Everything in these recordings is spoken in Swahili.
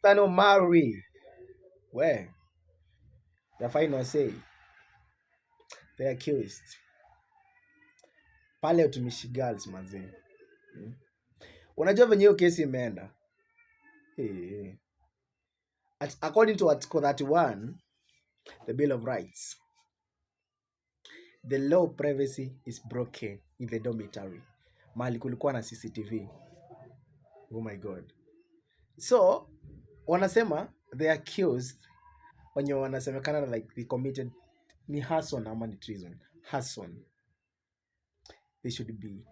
Hassan Omari. Where? The final say. The accused. Pale utumishi girls mazee. Unajua venye hiyo kesi imeenda? According to Article 31, the Bill of Rights, the law of privacy is broken in the dormitory. Mahali kulikuwa na CCTV. Oh my God. So, wanasema the accused, wenye wanasemekana like they committed ni arson ama ni treason. Arson. They should be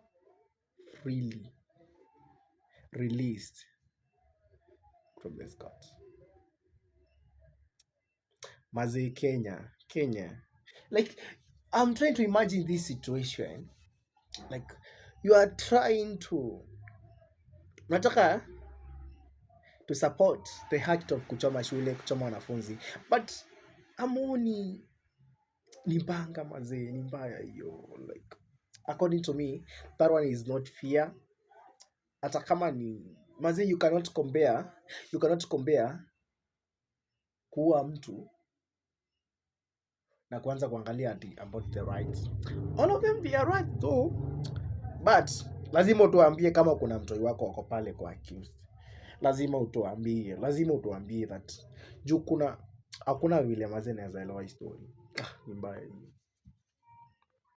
freely released from the court. Mazee, Kenya. Like, I'm trying to imagine this situation. Like, you are trying to nataka to support the act of kuchoma shule, kuchoma wanafunzi, but amoni ni banga mazee, ni mbaya hiyo. Like, according to me, that one is not fair. Hata kama ni mazee, you cannot compare kuua mtu na kuanza kuangalia about the rights. All of them they are right though, but lazima utuambie kama kuna mtoi wako wako pale kwa accused. Lazima utuambie that juu hakuna vile mazee naweza elewa story. Ni mbaya.